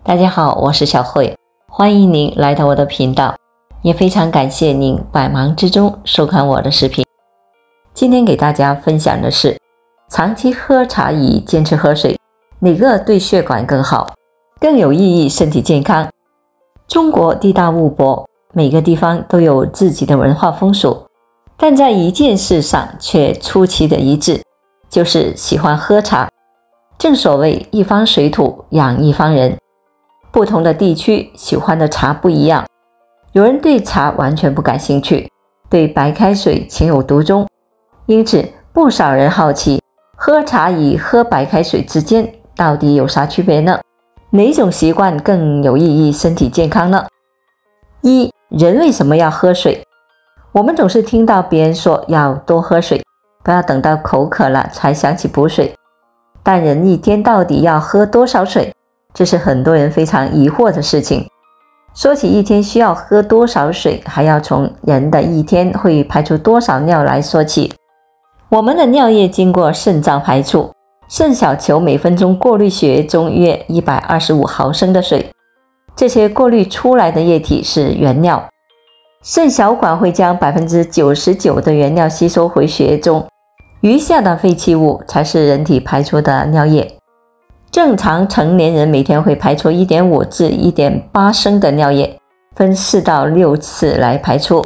大家好，我是小慧，欢迎您来到我的频道，也非常感谢您百忙之中收看我的视频。今天给大家分享的是，长期喝茶与坚持喝水，哪个对血管更好，更有意义身体健康？中国地大物博，每个地方都有自己的文化风俗，但在一件事上却出奇的一致，就是喜欢喝茶。正所谓一方水土养一方人，不同的地区喜欢的茶不一样，有人对茶完全不感兴趣，对白开水情有独钟，因此不少人好奇，喝茶与喝白开水之间到底有啥区别呢？哪种习惯更有益于身体健康呢？一、人为什么要喝水？我们总是听到别人说要多喝水，不要等到口渴了才想起补水，但人一天到底要喝多少水？这是很多人非常疑惑的事情。说起一天需要喝多少水，还要从人的一天会排出多少尿来说起。我们的尿液经过肾脏排出，肾小球每分钟过滤血液中约125毫升的水，这些过滤出来的液体是原尿。肾小管会将 99% 的原尿吸收回血液中，余下的废弃物才是人体排出的尿液。正常成年人每天会排出 1.5 至 1.8 升的尿液，分4到6次来排出。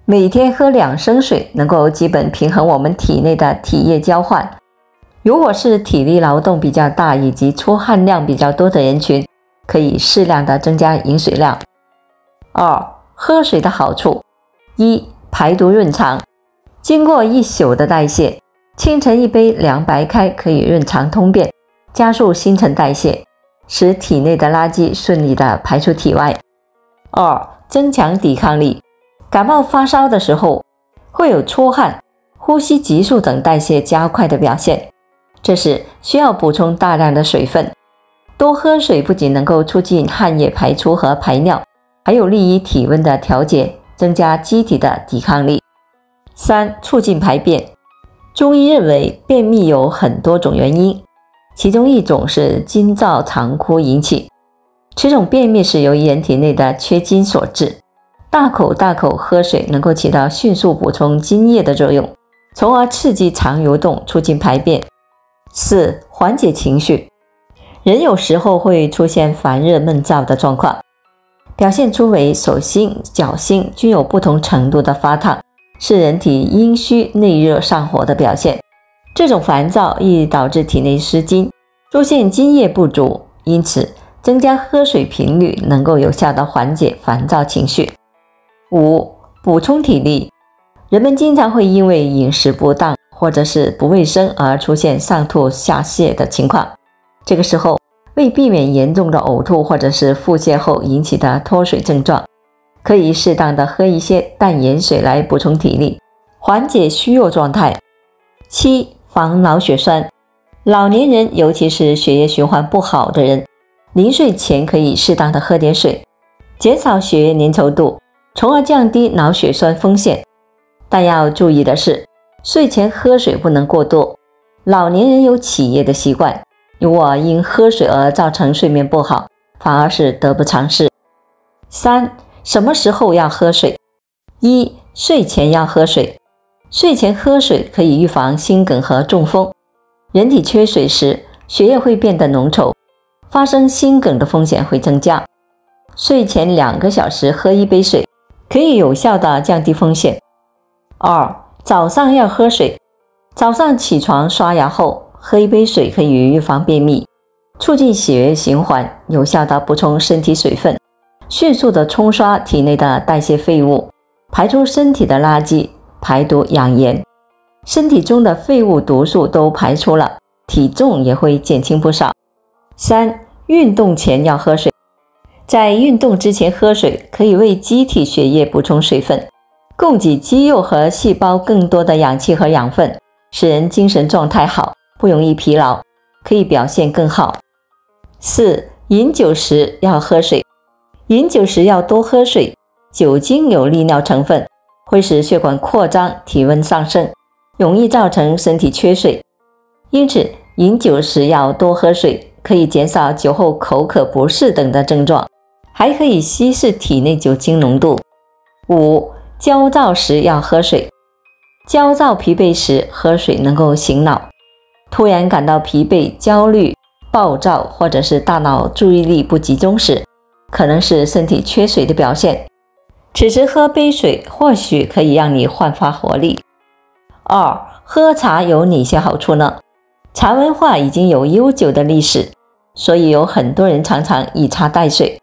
每天喝2升水能够基本平衡我们体内的体液交换。如果是体力劳动比较大以及出汗量比较多的人群，可以适量的增加饮水量。2、喝水的好处。1、排毒润肠。经过一宿的代谢，清晨一杯凉白开可以润肠通便，加速新陈代谢，使体内的垃圾顺利的排出体外。2、增强抵抗力。感冒发烧的时候会有出汗、呼吸急促等代谢加快的表现，这时需要补充大量的水分。多喝水不仅能够促进汗液排出和排尿，还有利于体温的调节，增加机体的抵抗力。3、促进排便。中医认为便秘有很多种原因，其中一种是津燥肠枯引起，此种便秘是由于人体内的缺津所致。大口喝水能够起到迅速补充津液的作用，从而刺激肠蠕动，促进排便。4、缓解情绪。人有时候会出现烦热闷燥的状况，表现出为手心、脚心均有不同程度的发烫，是人体阴虚内热上火的表现。这种烦躁易导致体内失津，出现津液不足，因此增加喝水频率能够有效地缓解烦躁情绪。5、补充体力。人们经常会因为饮食不当或者是不卫生而出现上吐下泻的情况，这个时候为避免严重的呕吐或者是腹泻后引起的脱水症状，可以适当的喝一些淡盐水来补充体力，缓解虚弱状态。7、防脑血栓。老年人尤其是血液循环不好的人，临睡前可以适当的喝点水，减少血液粘稠度，从而降低脑血栓风险。但要注意的是，睡前喝水不能过多。老年人有起夜的习惯，如果因喝水而造成睡眠不好，反而是得不偿失。3、什么时候要喝水？ 1、睡前要喝水。睡前喝水可以预防心梗和中风。人体缺水时，血液会变得浓稠，发生心梗的风险会增加。睡前2个小时喝1杯水，可以有效地降低风险。2、早上要喝水。早上起床刷牙后喝1杯水可以预防便秘，促进血液循环，有效地补充身体水分，迅速地冲刷体内的代谢废物，排出身体的垃圾，排毒养颜，身体中的废物毒素都排出了，体重也会减轻不少。3、运动前要喝水。在运动之前喝水，可以为机体血液补充水分，供给肌肉和细胞更多的氧气和养分，使人精神状态好，不容易疲劳，可以表现更好。4、饮酒时要喝水。饮酒时要多喝水，酒精有利尿成分，会使血管扩张，体温上升，容易造成身体缺水，因此饮酒时要多喝水，可以减少酒后口渴不适等的症状，还可以稀释体内酒精浓度。5. 焦躁时要喝水。焦躁疲惫时喝水能够醒脑。突然感到疲惫、焦虑、暴躁，或者是大脑注意力不集中时，可能是身体缺水的表现。此时喝杯水或许可以让你焕发活力。2. 喝茶有哪些好处呢？茶文化已经有悠久的历史，所以有很多人常常以茶代水，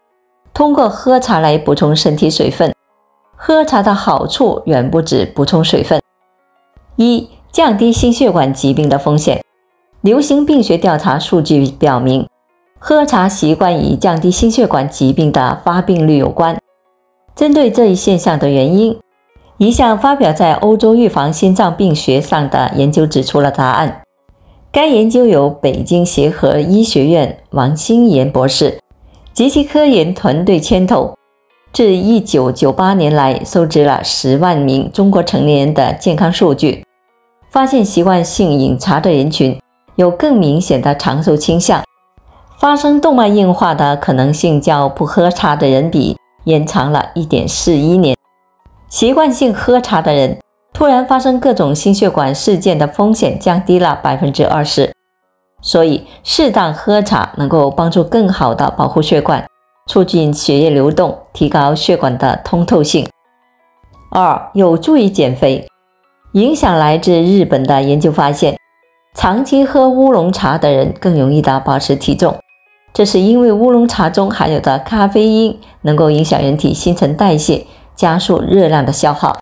通过喝茶来补充身体水分。喝茶的好处远不止补充水分。1. 降低心血管疾病的风险。流行病学调查数据表明，喝茶习惯与降低心血管疾病的发病率有关。针对这一现象的原因，一项发表在欧洲预防心脏病学上的研究指出了答案。该研究由北京协和医学院王新岩博士及其科研团队牵头，自1998年来收集了10万名中国成年人的健康数据，发现习惯性饮茶的人群有更明显的长寿倾向，发生动脉硬化的可能性较不喝茶的人比延长了 1.41 年。习惯性喝茶的人突然发生各种心血管事件的风险降低了 20%， 所以适当喝茶能够帮助更好的保护血管，促进血液流动，提高血管的通透性。2. 有助于减肥。影响来自日本的研究发现，长期喝乌龙茶的人更容易的保持体重，这是因为乌龙茶中含有的咖啡因能够影响人体新陈代谢，加速热量的消耗。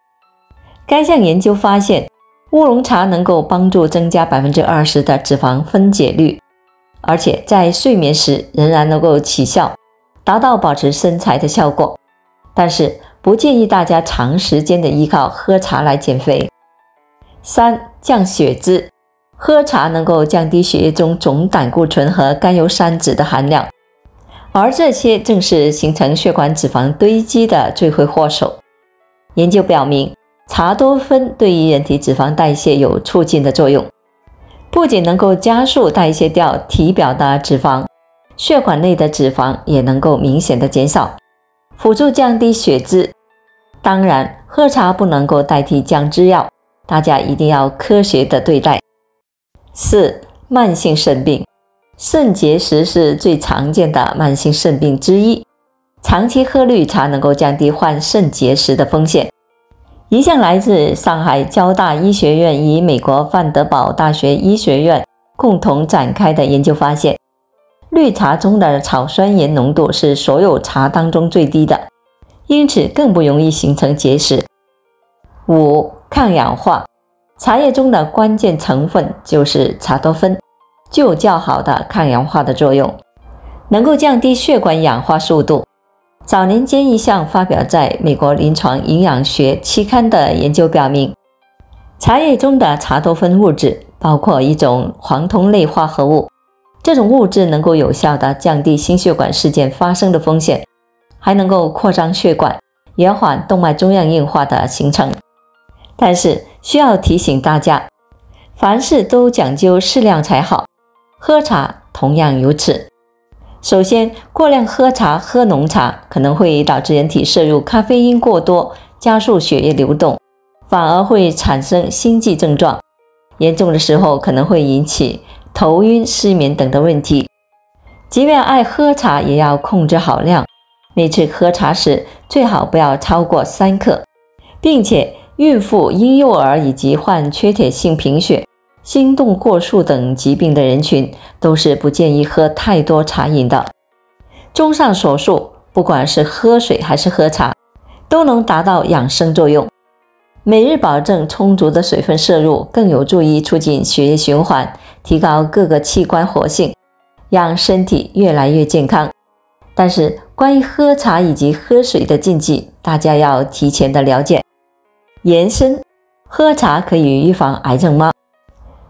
该项研究发现，乌龙茶能够帮助增加 20% 的脂肪分解率，而且在睡眠时仍然能够起效，达到保持身材的效果。但是不建议大家长时间的依靠喝茶来减肥。3. 降血脂。喝茶能够降低血液中总胆固醇和甘油三酯的含量，而这些正是形成血管脂肪堆积的罪魁祸首。研究表明，茶多酚对于人体脂肪代谢有促进的作用，不仅能够加速代谢掉体表的脂肪，血管内的脂肪也能够明显的减少，辅助降低血脂。当然，喝茶不能够代替降脂药，大家一定要科学的对待。4. 慢性肾病。肾结石是最常见的慢性肾病之一，长期喝绿茶能够降低患肾结石的风险。一项来自上海交大医学院与美国范德堡大学医学院共同展开的研究发现，绿茶中的草酸盐浓度是所有茶当中最低的，因此更不容易形成结石。5. 抗氧化。茶叶中的关键成分就是茶多酚，具有较好的抗氧化的作用，能够降低血管氧化速度。早年间一项发表在美国临床营养学期刊的研究表明，茶叶中的茶多酚物质包括一种黄酮类化合物，这种物质能够有效地降低心血管事件发生的风险，还能够扩张血管，延缓动脉粥样硬化的形成。但是需要提醒大家，凡事都讲究适量才好，喝茶同样如此。首先，过量喝茶、喝浓茶可能会导致人体摄入咖啡因过多，加速血液流动，反而会产生心悸症状，严重的时候可能会引起头晕、失眠等的问题。即便爱喝茶，也要控制好量，每次喝茶时最好不要超过3克，并且孕妇、婴幼儿以及患缺铁性贫血、心动过速等疾病的人群都是不建议喝太多茶饮的。综上所述，不管是喝水还是喝茶，都能达到养生作用。每日保证充足的水分摄入，更有助于促进血液循环，提高各个器官活性，让身体越来越健康。但是关于喝茶以及喝水的禁忌，大家要提前的了解。延伸，喝茶可以预防癌症吗？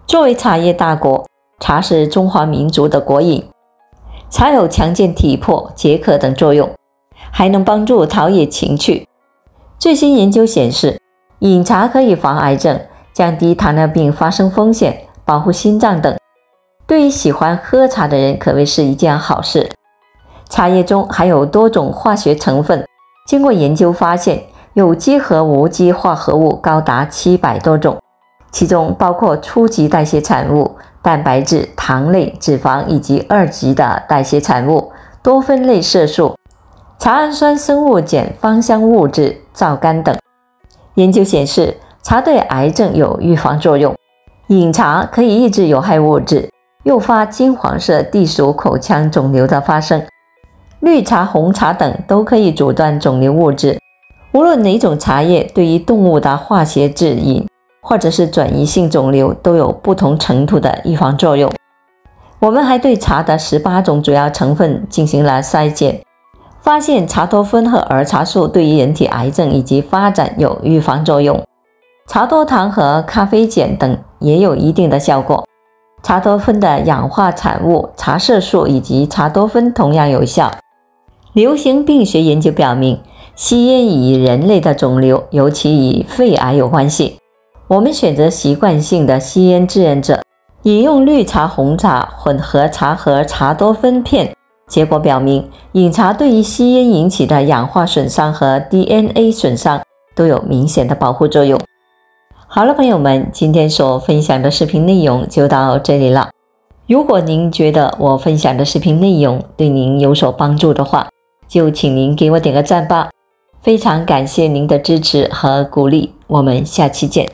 作为茶叶大国，茶是中华民族的国饮，茶有强健体魄、解渴等作用，还能帮助陶冶情趣。最新研究显示，饮茶可以防癌症，降低糖尿病发生风险，保护心脏等，对于喜欢喝茶的人可谓是一件好事。茶叶中含有多种化学成分，经过研究发现，有机和无机化合物高达700多种，其中包括初级代谢产物、蛋白质、糖类、脂肪以及2级的代谢产物、多酚类色素、茶氨酸生物碱、芳香物质、皂苷等。研究显示，茶对癌症有预防作用。饮茶可以抑制有害物质，诱发金黄色地鼠口腔肿瘤的发生。绿茶、红茶等都可以阻断肿瘤物质。无论哪种茶叶，对于动物的化学致瘾或者是转移性肿瘤都有不同程度的预防作用。我们还对茶的18种主要成分进行了筛检，发现茶多酚和儿茶素对于人体癌症以及发展有预防作用。茶多糖和咖啡碱等也有一定的效果。茶多酚的氧化产物茶色素以及茶多酚同样有效。流行病学研究表明，吸烟与人类的肿瘤，尤其与肺癌有关系。我们选择习惯性的吸烟志愿者，饮用绿茶、红茶、混合茶和茶多酚片，结果表明，饮茶对于吸烟引起的氧化损伤和 DNA 损伤都有明显的保护作用。好了，朋友们，今天所分享的视频内容就到这里了。如果您觉得我分享的视频内容对您有所帮助的话，就请您给我点个赞吧。非常感谢您的支持和鼓励，我们下期见。